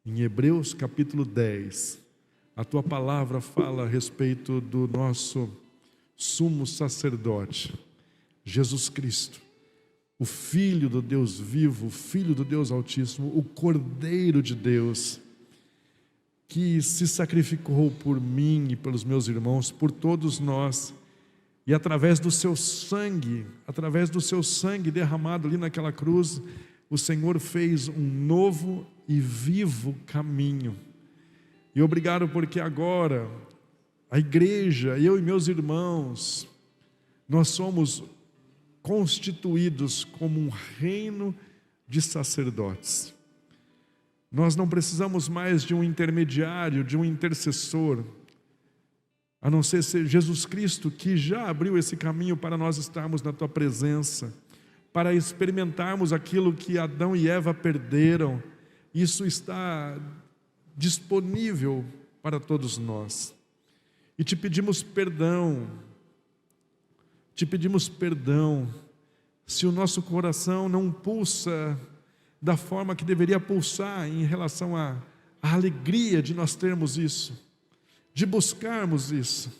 em Hebreus capítulo 10, a Tua palavra fala a respeito do nosso sumo sacerdote, Jesus Cristo, o Filho do Deus vivo, o Filho do Deus Altíssimo, o Cordeiro de Deus, que se sacrificou por mim e pelos meus irmãos, por todos nós, e através do seu sangue derramado ali naquela cruz, o Senhor fez um novo e vivo caminho. E obrigado porque agora a igreja, eu e meus irmãos, nós somos constituídos como um reino de sacerdotes. Nós não precisamos mais de um intermediário, de um intercessor, a não ser Jesus Cristo, que já abriu esse caminho para nós estarmos na Tua presença, para experimentarmos aquilo que Adão e Eva perderam. Isso está disponível para todos nós. E te pedimos perdão, se o nosso coração não pulsa da forma que deveria pulsar em relação à alegria de nós termos isso, de buscarmos isso.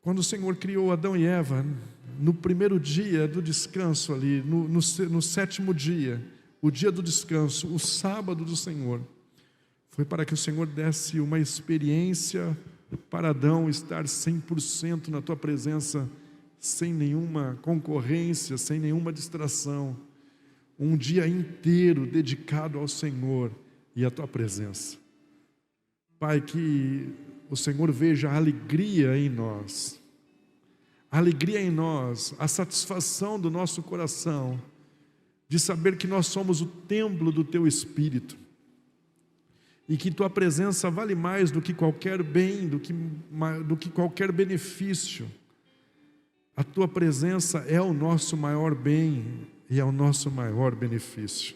Quando o Senhor criou Adão e Eva, no primeiro dia do descanso ali, no sétimo dia, o dia do descanso, o sábado do Senhor, foi para que o Senhor desse uma experiência para Adão estar 100% na Tua presença, sem nenhuma concorrência, sem nenhuma distração, um dia inteiro dedicado ao Senhor e à Tua presença. Pai, que o Senhor veja a alegria em nós, a satisfação do nosso coração, de saber que nós somos o templo do Teu Espírito, e que Tua presença vale mais do que qualquer bem, do que qualquer benefício. A Tua presença é o nosso maior bem e é o nosso maior benefício.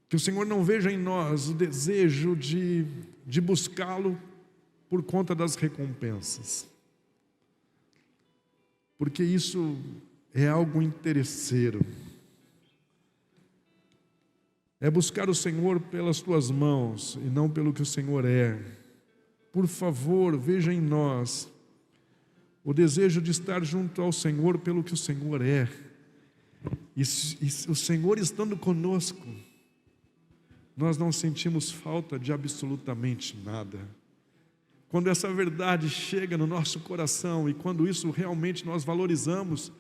Que o Senhor não veja em nós o desejo de buscá-lo por conta das recompensas, porque isso é algo interesseiro. É buscar o Senhor pelas Tuas mãos e não pelo que o Senhor é. Por favor, veja em nós o desejo de estar junto ao Senhor pelo que o Senhor é. E o Senhor estando conosco, nós não sentimos falta de absolutamente nada. Quando essa verdade chega no nosso coração e quando isso realmente nós valorizamos,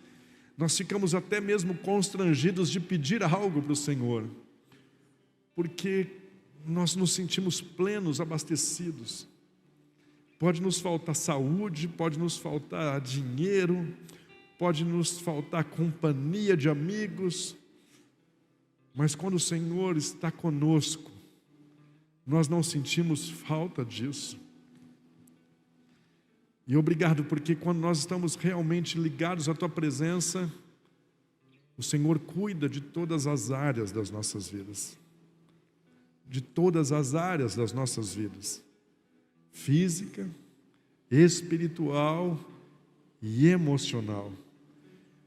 nós ficamos até mesmo constrangidos de pedir algo para o Senhor, porque nós nos sentimos plenos, abastecidos. Pode nos faltar saúde, pode nos faltar dinheiro, pode nos faltar companhia de amigos, mas quando o Senhor está conosco, nós não sentimos falta disso. E obrigado, porque quando nós estamos realmente ligados à Tua presença, o Senhor cuida de todas as áreas das nossas vidas. De todas as áreas das nossas vidas. Física, espiritual e emocional.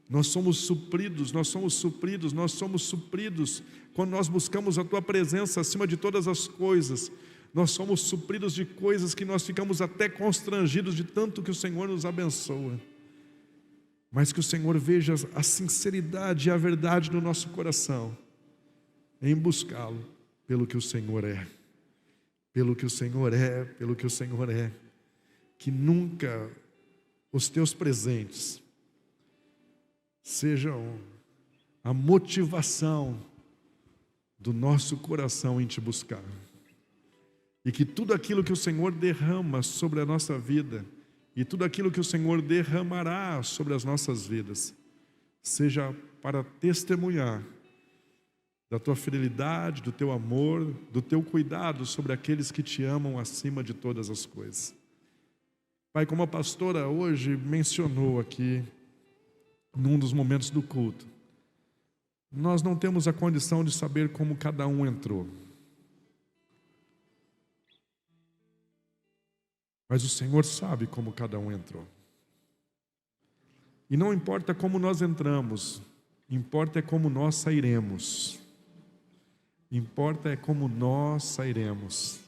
Nós somos supridos quando nós buscamos a Tua presença acima de todas as coisas. Nós somos supridos de coisas que nós ficamos até constrangidos de tanto que o Senhor nos abençoa. Mas que o Senhor veja a sinceridade e a verdade no nosso coração, em buscá-lo pelo que o Senhor é. Pelo que o Senhor é, pelo que o Senhor é. Que nunca os Teus presentes sejam a motivação do nosso coração em Te buscar. E que tudo aquilo que o Senhor derrama sobre a nossa vida, e tudo aquilo que o Senhor derramará sobre as nossas vidas, seja para testemunhar da Tua fidelidade, do Teu amor, do Teu cuidado sobre aqueles que Te amam acima de todas as coisas. Pai, como a pastora hoje mencionou aqui, num dos momentos do culto, nós não temos a condição de saber como cada um entrou. Mas o Senhor sabe como cada um entrou. E não importa como nós entramos, importa é como nós sairemos. Importa é como nós sairemos.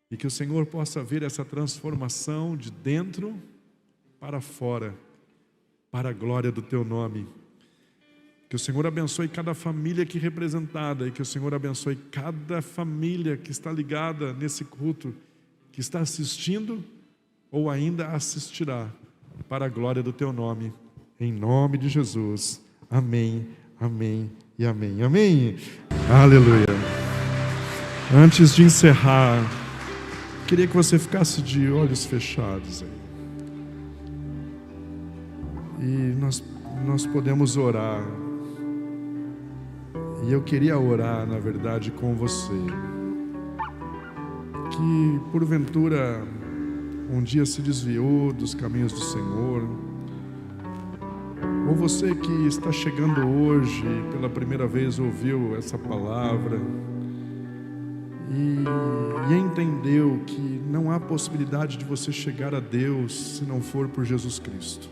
E que o Senhor possa ver essa transformação de dentro para fora, para a glória do Teu nome. Que o Senhor abençoe cada família aqui representada, e que o Senhor abençoe cada família que está ligada nesse culto, que está assistindo ou ainda assistirá, para a glória do Teu nome, em nome de Jesus. Amém, amém e amém. Amém. Aleluia. Antes de encerrar, queria que você ficasse de olhos fechados aí. E nós podemos orar. E eu queria orar, na verdade, com você. Que porventura um dia se desviou dos caminhos do Senhor, ou você que está chegando hoje pela primeira vez ouviu essa palavra e entendeu que não há possibilidade de você chegar a Deus se não for por Jesus Cristo.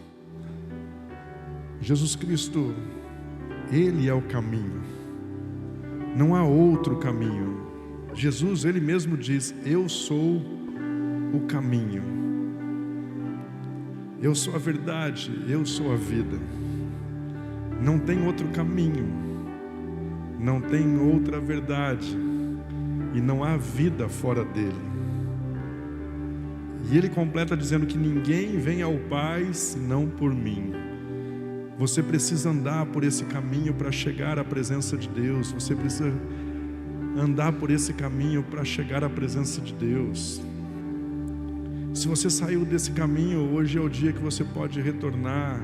Jesus Cristo, Ele é o caminho, não há outro caminho. Jesus, Ele mesmo diz: eu sou o caminho, eu sou a verdade, eu sou a vida. Não tem outro caminho, não tem outra verdade, e não há vida fora dele. E Ele completa dizendo que ninguém vem ao Pai senão por mim. Você precisa andar por esse caminho para chegar à presença de Deus. Você precisa andar por esse caminho para chegar à presença de Deus. Se você saiu desse caminho, hoje é o dia que você pode retornar.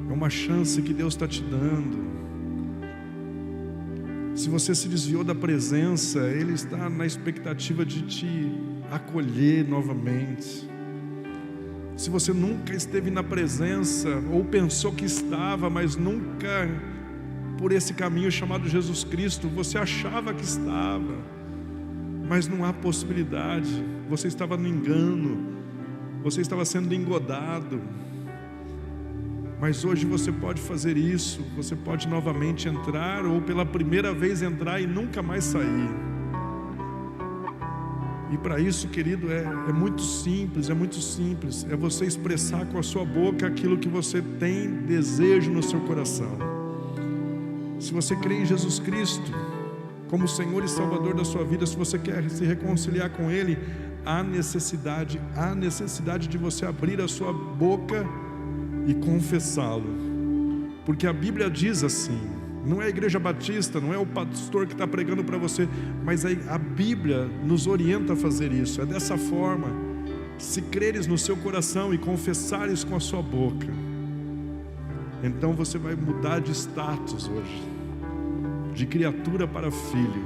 É uma chance que Deus está te dando. Se você se desviou da presença, Ele está na expectativa de te acolher novamente. Se você nunca esteve na presença, ou pensou que estava, mas nunca por esse caminho chamado Jesus Cristo, você achava que estava, mas não há possibilidade. Você estava no engano, você estava sendo engodado. Mas hoje você pode fazer isso. Você pode novamente entrar, ou pela primeira vez entrar e nunca mais sair. E para isso, querido, é muito simples, é você expressar com a sua boca aquilo que você tem desejo no seu coração. Se você crê em Jesus Cristo como Senhor e Salvador da sua vida, se você quer se reconciliar com Ele, há necessidade de você abrir a sua boca e confessá-lo. Porque a Bíblia diz assim, não é a igreja batista, não é o pastor que está pregando para você, mas a Bíblia nos orienta a fazer isso. É dessa forma: se creres no seu coração e confessares com a sua boca, então você vai mudar de status hoje, de criatura para filho,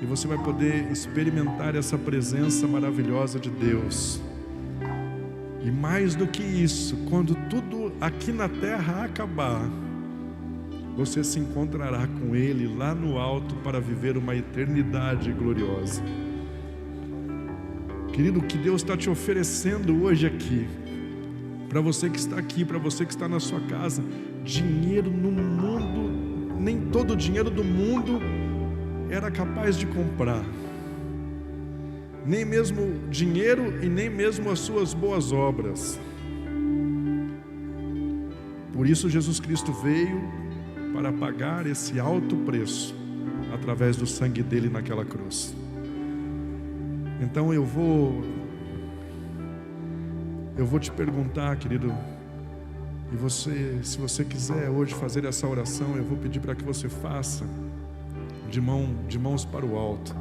e você vai poder experimentar essa presença maravilhosa de Deus. E mais do que isso, quando tudo aqui na terra acabar, você se encontrará com Ele lá no alto para viver uma eternidade gloriosa. Querido, o que Deus está te oferecendo hoje aqui, para você que está aqui, para você que está na sua casa, dinheiro no mundo, nem todo o dinheiro do mundo era capaz de comprar, nem mesmo dinheiro e nem mesmo as suas boas obras. Por isso Jesus Cristo veio para pagar esse alto preço através do sangue dele naquela cruz. Então eu vou te perguntar, querido, e você, se você quiser hoje fazer essa oração, eu vou pedir para que você faça de mãos para o alto.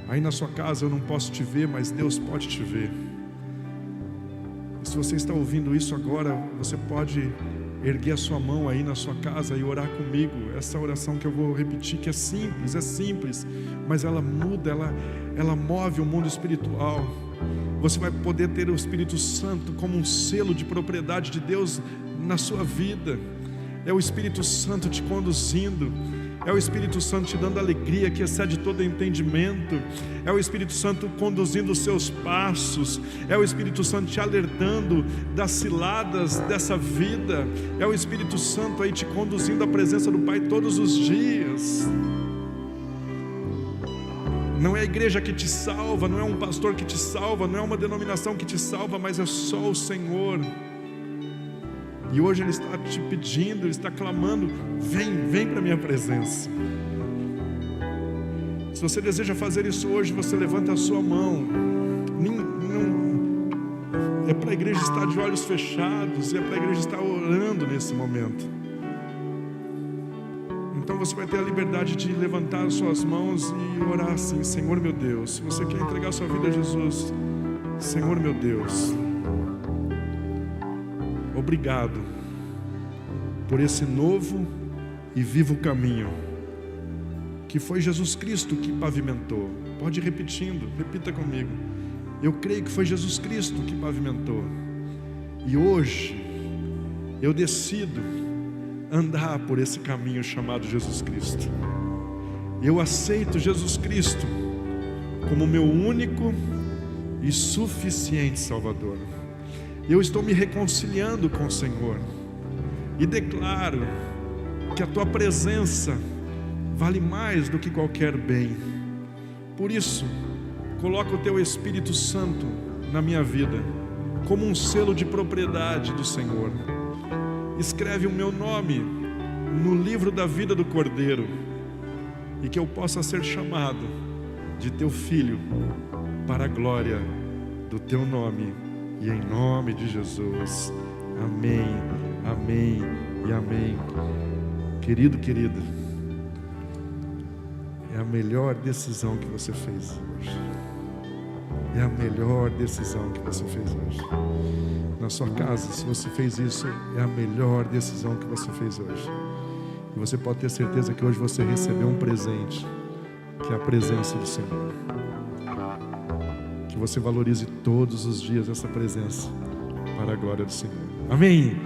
Aí na sua casa eu não posso te ver, mas Deus pode te ver. E se você está ouvindo isso agora, você pode erguer a sua mão aí na sua casa e orar comigo. Essa oração que eu vou repetir, que é simples, mas ela muda, ela move o mundo espiritual. Você vai poder ter o Espírito Santo como um selo de propriedade de Deus na sua vida. É o Espírito Santo te conduzindo, é o Espírito Santo te dando alegria que excede todo entendimento, é o Espírito Santo conduzindo os seus passos, é o Espírito Santo te alertando das ciladas dessa vida, é o Espírito Santo aí te conduzindo à presença do Pai todos os dias. Não é a igreja que te salva, não é um pastor que te salva, não é uma denominação que te salva, mas é só o Senhor. E hoje Ele está te pedindo, Ele está clamando: vem para a minha presença. Se você deseja fazer isso hoje, você levanta a sua mão. É para a igreja estar de olhos fechados, é para a igreja estar orando nesse momento. Então você vai ter a liberdade de levantar as suas mãos e orar assim: Senhor meu Deus. Se você quer entregar sua vida a Jesus, Senhor meu Deus, obrigado por esse novo e vivo caminho que foi Jesus Cristo que pavimentou. Pode ir repetindo, repita comigo: eu creio que foi Jesus Cristo que pavimentou, e hoje eu decido andar por esse caminho chamado Jesus Cristo. Eu aceito Jesus Cristo como meu único e suficiente Salvador. Eu estou me reconciliando com o Senhor e declaro que a Tua presença vale mais do que qualquer bem. Por isso, coloca o Teu Espírito Santo na minha vida como um selo de propriedade do Senhor. Escreve o meu nome no livro da vida do Cordeiro, e que eu possa ser chamado de Teu Filho para a glória do Teu nome. E em nome de Jesus, amém, amém e amém. Querido, querida, é a melhor decisão que você fez hoje. É a melhor decisão que você fez hoje. Na sua casa, se você fez isso, é a melhor decisão que você fez hoje. E você pode ter certeza que hoje você recebeu um presente, que é a presença do Senhor. Que você valorize todos os dias essa presença para a glória do Senhor. Amém.